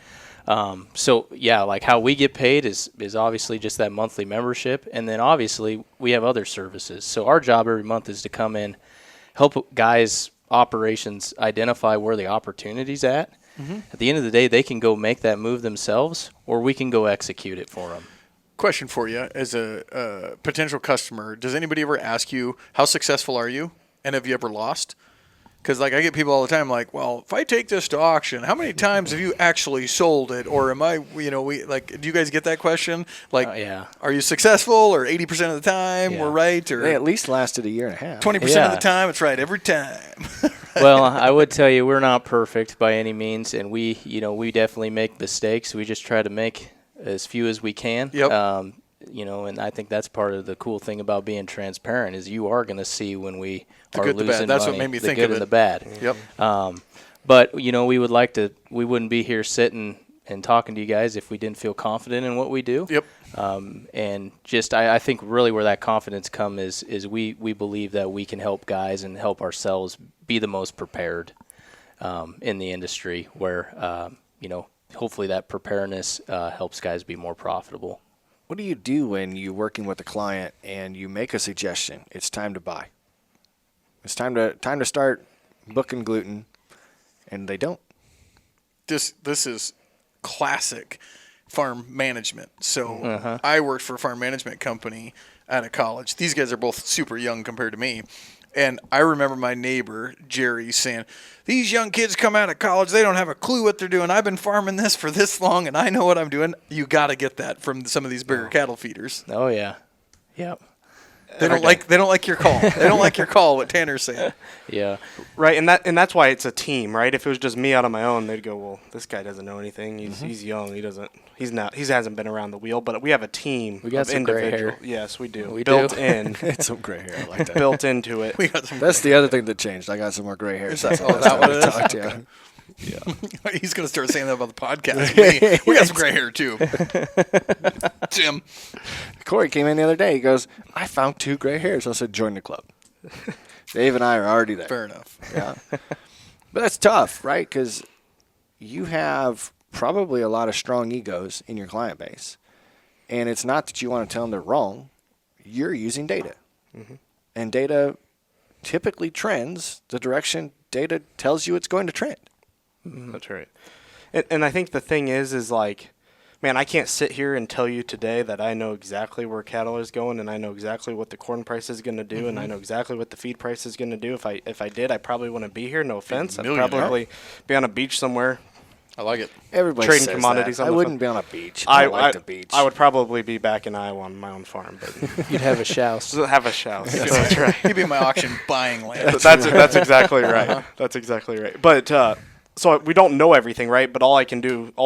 Like how we get paid is obviously just that monthly membership, and then obviously we have other services. So our job every month is to come in, help guys operations identify where the opportunity's at. At the end of the day, they can go make that move themselves, or we can go execute it for them.
Question for you as a potential customer: does anybody ever ask you how successful are you, and have you ever lost? Because I get people all the time like, well, if I take this to auction, how many times have you actually sold it? Or am I, do you guys get that question?
Yeah.
Are you successful, or 80% of the time we're right? Or
They at least lasted a year and a half.
20% of the time it's right every time.
Well, I would tell you we're not perfect by any means, and we definitely make mistakes. We just try to make as few as we can.
Yep.
And I think that's part of the cool thing about being transparent is you are going to see when we are
good, the
losing
bad. That's
money,
what made me
the
think
good
of
and
it.
the bad.
Yep.
But we wouldn't be here sitting and talking to you guys if we didn't feel confident in what we do.
Yep.
And just I think really where that confidence comes is we believe that we can help guys and help ourselves be the most prepared in the industry where hopefully that preparedness helps guys be more profitable.
What do you do when you're working with a client and you make a suggestion? It's time to buy. It's time to start booking gluten, and they don't.
This is classic farm management. So I worked for a farm management company out of college. These guys are both super young compared to me. And I remember my neighbor, Jerry, saying, these young kids come out of college, they don't have a clue what they're doing. I've been farming this for this long, and I know what I'm doing. You got to get that from some of these bigger cattle feeders.
Oh, yeah. Yep.
They don't like your call. They don't like your call, what Tanner's saying.
Yeah.
Right, and that's why it's a team, right? If it was just me out on my own, they'd go, well, this guy doesn't know anything. He's young. He hasn't been around the wheel. But we have a team.
We got
of
some gray
individual.
hair.
Yes, we do.
We
built
do.
in.
It's some gray hair. I like that.
Built into it.
We got some.
That's the other thing that changed. I got some more gray hair.
That what it is?
Talked, yeah.
He's going to start saying that about the podcast. We got some gray hair, too. Jim.
Corey came in the other day. He goes, I found 2 gray hairs. I said, join the club. Dave and I are already there.
Fair enough.
Yeah. But that's tough, right? Because you have probably a lot of strong egos in your client base. And it's not that you want to tell them they're wrong. You're using data. And data typically trends the direction data tells you it's going to trend.
That's right. And I think the thing is like, man, I can't sit here and tell you today that I know exactly where cattle is going, and I know exactly what the corn price is going to do, and I know exactly what the feed price is going to do. If I did, I probably wouldn't be here. No offense. I'd probably be on a beach somewhere.
I like it.
Everybody
Trading
says
commodities
that.
on
I
the
wouldn't be on a beach. I like the beach.
I would probably be back in Iowa on my own farm, but
You'd have a shouse.
have a shouse. That's right.
He'd be in my auction buying land.
That's exactly right. That's exactly right. But so we don't know everything, right? But all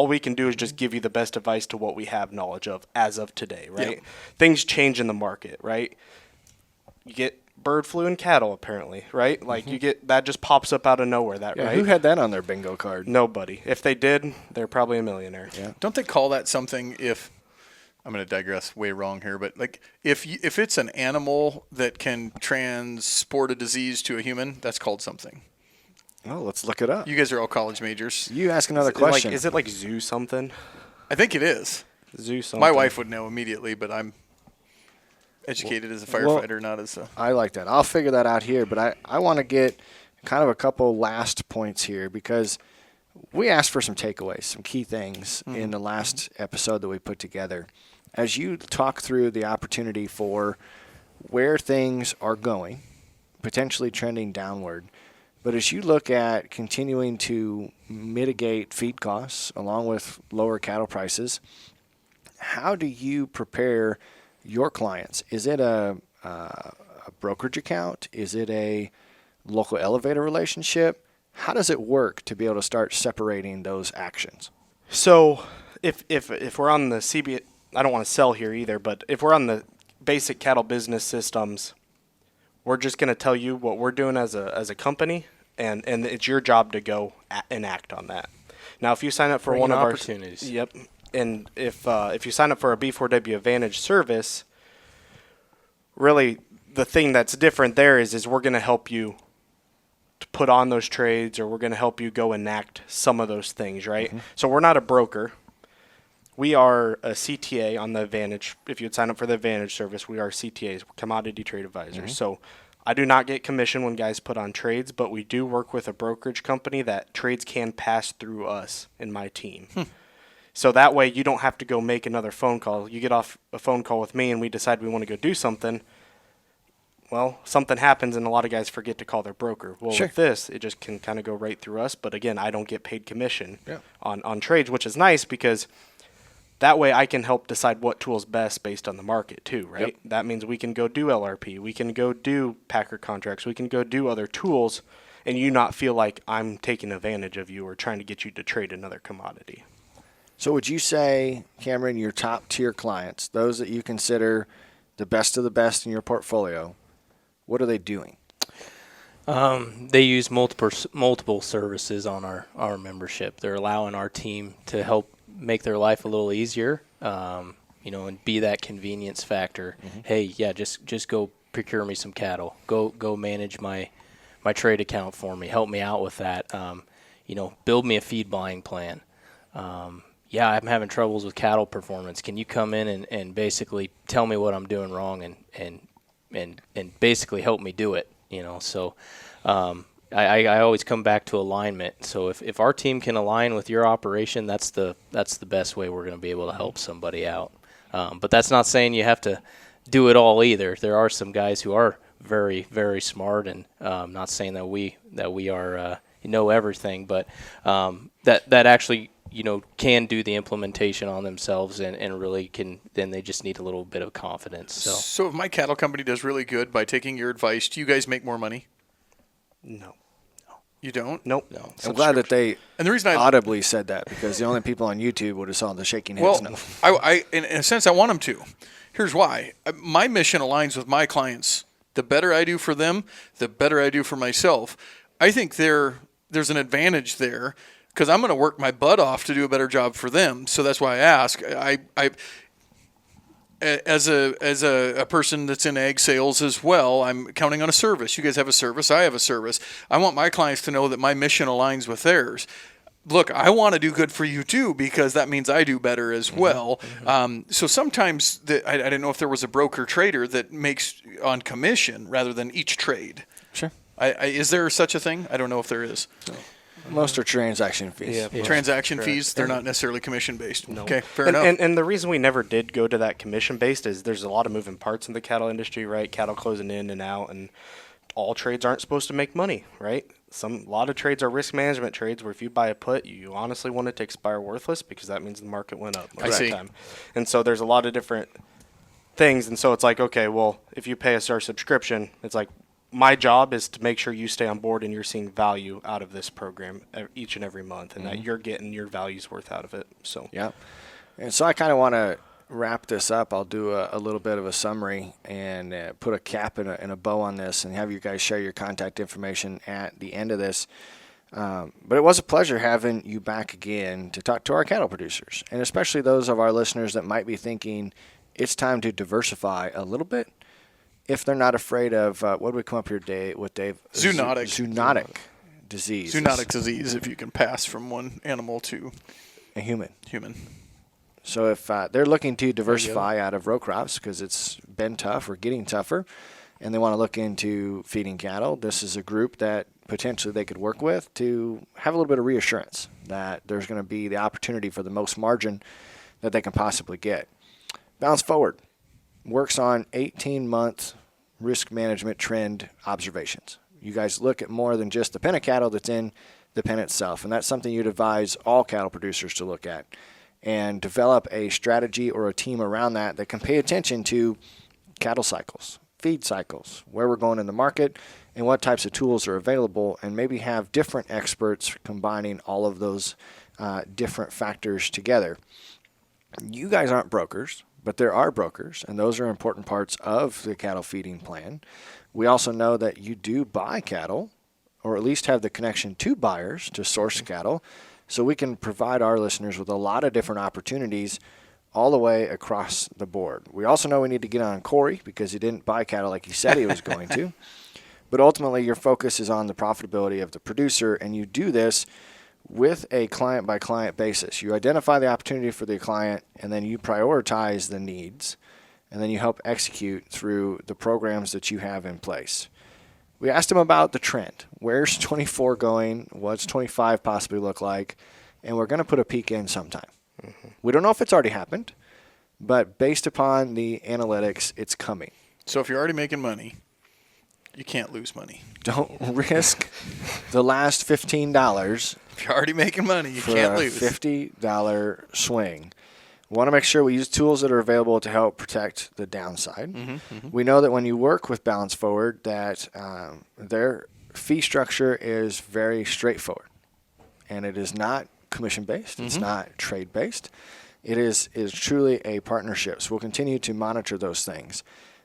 we can do is just give you the best advice to what we have knowledge of as of today, right?
Yep.
Things change in the market, right? You get bird flu in cattle, apparently, right? Like you get that just pops up out of nowhere. Right?
Who had that on their bingo card?
Nobody. If they did, they're probably a millionaire.
Yeah.
Don't they call that something? If I'm going to digress way wrong here, but like if it's an animal that can transport a disease to a human, that's called something.
Oh, let's look it up.
You guys are all college majors.
You ask another question.
Is it like zoo something?
I think it is.
Zoo something.
My wife would know immediately, but I'm educated as a firefighter, not as a...
I like that. I'll figure that out here, but I want to get kind of a couple last points here because we asked for some takeaways, some key things in the last episode that we put together. As you talk through the opportunity for where things are going, potentially trending downward, but as you look at continuing to mitigate feed costs along with lower cattle prices, how do you prepare your clients? Is it a brokerage account? Is it a local elevator relationship? How does it work to be able to start separating those actions?
So if we're on the CB, I don't want to sell here either, but if we're on the basic cattle business systems, we're just going to tell you what we're doing as a company, and it's your job to go and act on that. Now, if you sign up for one of our
opportunities.
Yep. And if you sign up for a B4W Advantage service, really the thing that's different there is we're going to help you to put on those trades, or we're going to help you go enact some of those things, right? So we're not a broker. We are a CTA on the Advantage. If you would sign up for the Advantage service, we are CTAs, Commodity Trade Advisors. So I do not get commission when guys put on trades, but we do work with a brokerage company that trades can pass through us and my team. So that way you don't have to go make another phone call. You get off a phone call with me and we decide we want to go do something. Well, something happens and a lot of guys forget to call their broker. Well, with this, it just can kind of go right through us. But again, I don't get paid commission on trades, which is nice because that way I can help decide what tool's best based on the market too, right? That means we can go do LRP. We can go do Packer contracts. We can go do other tools and you not feel like I'm taking advantage of you or trying to get you to trade another commodity.
So would you say, Cameron, your top tier clients, those that you consider the best of the best in your portfolio, what are they doing?
They use multiple services on our membership. They're allowing our team to help make their life a little easier, and be that convenience factor. Hey, yeah, just go procure me some cattle. Go manage my trade account for me. Help me out with that. Build me a feed buying plan. Yeah, I'm having troubles with cattle performance. Can you come in and basically tell me what I'm doing wrong and basically help me do it? So I always come back to alignment. So if our team can align with your operation, that's the best way we're going to be able to help somebody out. But that's not saying you have to do it all either. There are some guys who are very, very smart, and not saying that we are know everything, but that actually can do the implementation on themselves and really can. Then they just need a little bit of confidence.
So if my cattle company does really good by taking your advice, do you guys make more money?
No.
You don't?
Nope.
No. I'm glad that they
and the reason I
audibly said that, because the only people on YouTube would have saw the shaking heads.
Well, I in a sense, I want them to. Here's why. My mission aligns with my clients. The better I do for them, the better I do for myself. I think there's an advantage there, because I'm going to work my butt off to do a better job for them. So that's why I ask. As a person that's in ag sales as well, I'm counting on a service. You guys have a service. I have a service. I want my clients to know that my mission aligns with theirs. Look, I want to do good for you too, because that means I do better as well. So sometimes I didn't know if there was a broker trader that makes on commission rather than each trade.
Sure.
Is there such a thing? I don't know if there is.
Most are transaction fees.
Yeah.
Transaction fees, they're not necessarily commission-based.
No.
Okay, fair enough.
And the reason we never did go to that commission-based is there's a lot of moving parts in the cattle industry, right? Cattle closing in and out, and all trades aren't supposed to make money, right? A lot of trades are risk management trades where if you buy a put, you honestly want it to expire worthless because that means the market went up.
I see.
Time. And so there's a lot of different things, and so it's like, okay, well, if you pay us our subscription, it's like, my job is to make sure you stay on board and you're seeing value out of this program each and every month, and that you're getting your value's worth out of it. So
Yeah. And so I kind of want to wrap this up. I'll do a little bit of a summary and put a cap and a bow on this and have you guys share your contact information at the end of this. But it was a pleasure having you back again to talk to our cattle producers, and especially those of our listeners that might be thinking it's time to diversify a little bit if they're not afraid of, what did we come up here with, Dave? Zoonotic disease.
Zoonotic disease, if you can pass from one animal to
a human. So if they're looking to diversify out of row crops because it's been tough or getting tougher, and they want to look into feeding cattle, this is a group that potentially they could work with to have a little bit of reassurance that there's going to be the opportunity for the most margin that they can possibly get. Balance Forward works on 18-month risk management trend observations. You guys look at more than just the pen of cattle that's in the pen itself, and that's something you'd advise all cattle producers to look at and develop a strategy or a team around that can pay attention to cattle cycles, feed cycles, where we're going in the market, and what types of tools are available, and maybe have different experts combining all of those different factors together. You guys aren't brokers, but there are brokers, and those are important parts of the cattle feeding plan. We also know that you do buy cattle, or at least have the connection to buyers to source cattle, so we can provide our listeners with a lot of different opportunities all the way across the board. We also know we need to get on Corey because he didn't buy cattle like he said he was going to. But ultimately, your focus is on the profitability of the producer, and you do this with a client-by-client basis. You identify the opportunity for the client, and then you prioritize the needs, and then you help execute through the programs that you have in place. We asked him about the trend. Where's 24 going? What's 25 possibly look like? And we're going to put a peek in sometime. We don't know if it's already happened, but based upon the analytics, it's coming.
So if you're already making money, you can't lose money.
Don't risk the last $15
If you're already making money, you
for
can't
a
lose.
$50 swing. We want to make sure we use tools that are available to help protect the downside. We know that when you work with Balance Forward, that their fee structure is very straightforward, and it is not commission-based. It's not trade-based. It is truly a partnership. So we'll continue to monitor those things.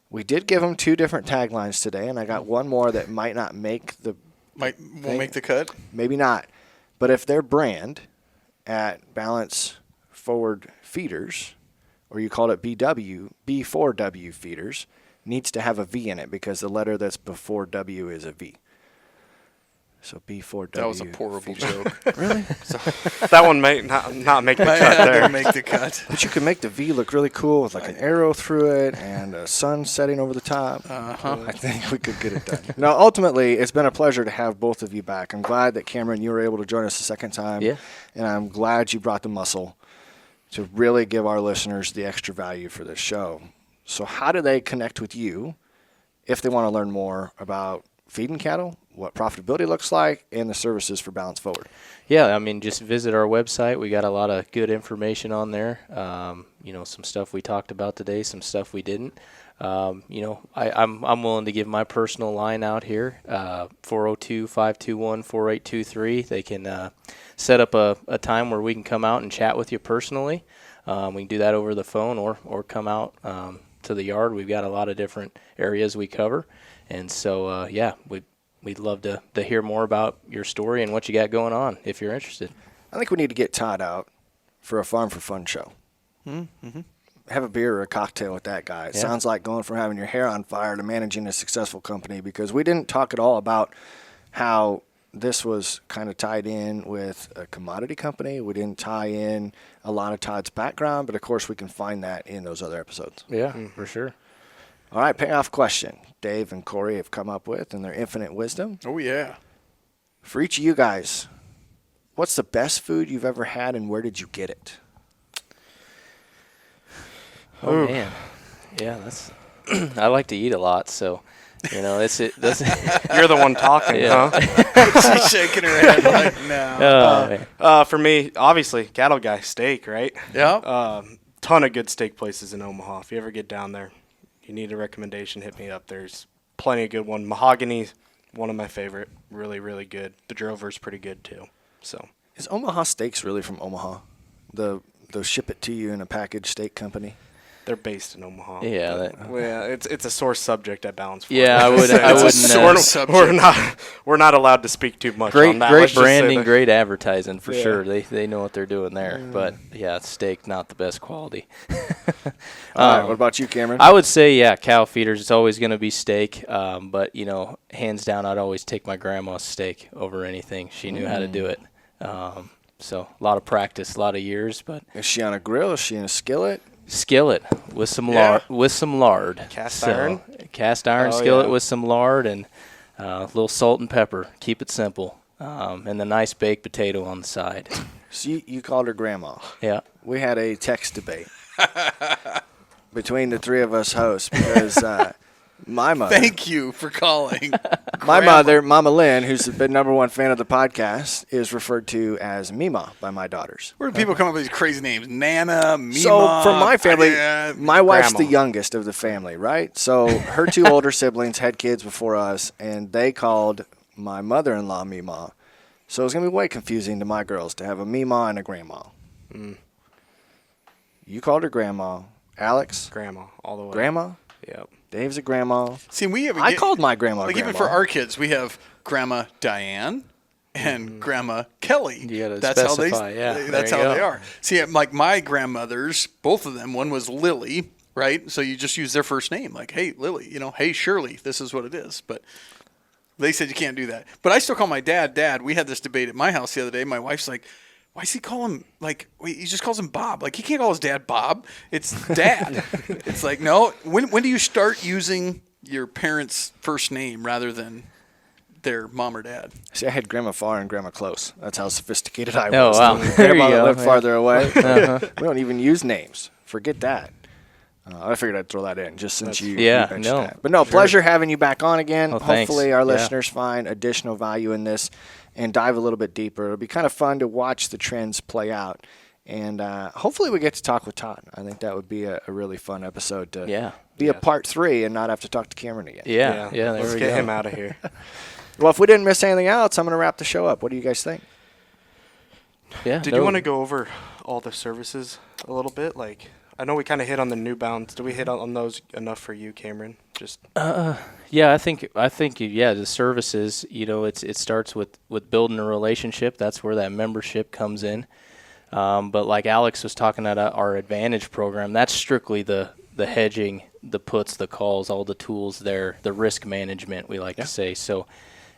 We did give them 2 different taglines today, and I got one more that might not make the
Won't make the cut.
Maybe not. But if their brand at Balance Forward Feeders, or you called it BW, B4W Feeders, needs to have a V in it because the letter that's before W is a V. So B4W.
That was a horrible joke.
Really?
that one might not make the cut there.
Make the cut.
But you can make the V look really cool with like an arrow through it and a sun setting over the top. I think we could get it done. Now, ultimately, it's been a pleasure to have both of you back. I'm glad that, Cameron, you were able to join us a second time.
Yeah.
And I'm glad you brought the muscle to really give our listeners the extra value for this show. So how do they connect with you if they want to learn more about feeding cattle, what profitability looks like, and the services for Balance Forward?
Yeah, I mean, just visit our website. We got a lot of good information on there. Some stuff we talked about today, some stuff we didn't. I'm willing to give my personal line out here, 402-521-4823. They can set up a time where we can come out and chat with you personally. We can do that over the phone or come out to the yard. We've got a lot of different areas we cover. And so, we'd love to hear more about your story and what you got going on if you're interested.
I think we need to get Todd out for a Farm for Fun show. Have a beer or a cocktail with that guy. It sounds like going from having your hair on fire to managing a successful company, because we didn't talk at all about how this was kind of tied in with a commodity company. We didn't tie in a lot of Todd's background, but of course we can find that in those other episodes.
Yeah, for sure.
All right, payoff question Dave and Corey have come up with in their infinite wisdom.
Oh, yeah.
For each of you guys, what's the best food you've ever had and where did you get it?
Oh, man. Yeah, that's. I like to eat a lot, so. That's
You're the one talking, huh?
She's shaking her head like, no.
For me, obviously, cattle guy, steak, right?
Yeah.
Ton of good steak places in Omaha. If you ever get down there, you need a recommendation, hit me up. There's plenty of good one. Mahogany, one of my favorite. Really, really good. The Drover's pretty good, too. So.
Is Omaha Steaks really from Omaha? The ship it to you in a package steak company?
They're based in Omaha.
Yeah,
it's a sore subject at Balance4.
Yeah, I wouldn't.
We're not allowed to speak too much on that.
Great branding, great advertising for sure. They know what they're doing there. But yeah, steak not the best quality.
All right, what about you, Cameron?
I would say cow feeders. It's always going to be steak. But hands down, I'd always take my grandma's steak over anything. She knew how to do it. So a lot of practice, a lot of years. But
is she on a grill? Is she in a skillet?
Skillet with some lard.
Cast iron
skillet with some lard and a little salt and pepper. Keep it simple. And the nice baked potato on the side.
So you called her grandma.
Yeah.
We had a text debate between the three of us hosts because my mother.
Thank you for calling.
My mother, Mama Lynn, who's been #1 fan of the podcast, is referred to as Mima by my daughters.
Where do people come up with these crazy names? Nana, Mima.
So for my family, my wife's
Grandma.
the youngest of the family, right? So her two older siblings had kids before us, and they called my mother-in-law Mima. So it's going to be way confusing to my girls to have a Mima and a grandma. You called her grandma. Alex?
Grandma, all the way.
Grandma?
Yep.
Dave's a grandma.
See,
I called my grandma
like
grandma.
even for our kids, we have Grandma Diane and Grandma Kelly.
You gotta
that's
specify,
that's how they are. See, like my grandmothers, both of them, one was Lily, right? So you just use their first name, like, hey, Lily, hey, Shirley, this is what it is. But they said you can't do that. But I still call my dad. We had this debate at my house the other day. My wife's like, why does he call him, he just calls him Bob. Like, he can't call his dad Bob. It's Dad. It's like, no. When do you start using your parents' first name rather than their mom or dad?
See, I had Grandma far and Grandma close. That's how sophisticated I
Oh,
was.
wow.
Grandma
There you
lived
go.
farther away. We don't even use names. Forget that. I figured I'd throw that in just since you mentioned that. But no, pleasure having you back on again.
Oh, thanks.
Hopefully our
Yeah.
listeners find additional value in this and dive a little bit deeper. It'll be kind of fun to watch the trends play out. And hopefully we get to talk with Todd. I think that would be a really fun episode to be a part 3 and not have to talk to Cameron again.
Yeah.
Let's get him out of here.
Well, if we didn't miss anything else, I'm going to wrap the show up. What do you guys think?
Yeah.
Did you want to go over all the services a little bit? Like, I know we kind of hit on the new balance. Did we hit on those enough for you, Cameron? Just
Yeah, I think the services, it starts with building a relationship. That's where that membership comes in. But like Alex was talking about our Advantage program, that's strictly the hedging, the puts, the calls, all the tools there, the risk management, we like to say. So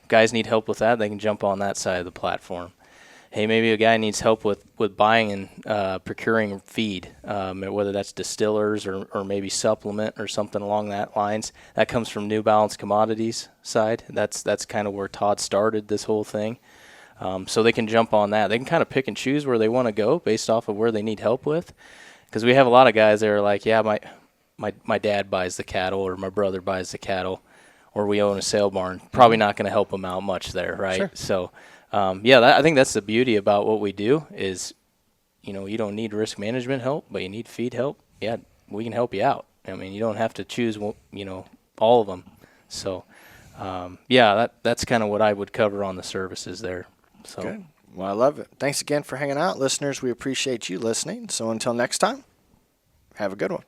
if guys need help with that, they can jump on that side of the platform. Hey, maybe a guy needs help with buying and procuring feed, whether that's distillers or maybe supplement or something along that lines. That comes from New Balance Commodities side. That's kind of where Todd started this whole thing. So they can jump on that. They can kind of pick and choose where they want to go based off of where they need help with. Because we have a lot of guys that are like, yeah, my dad buys the cattle or my brother buys the cattle or we own a sale barn. Probably not going to help them out much there, right? Sure. So, I think that's the beauty about what we do is, you don't need risk management help, but you need feed help. Yeah, we can help you out. I mean, you don't have to choose, all of them. So, that's kind of what I would cover on the services there. So.
Good. Well, I love it. Thanks again for hanging out, listeners. We appreciate you listening. So until next time, have a good one.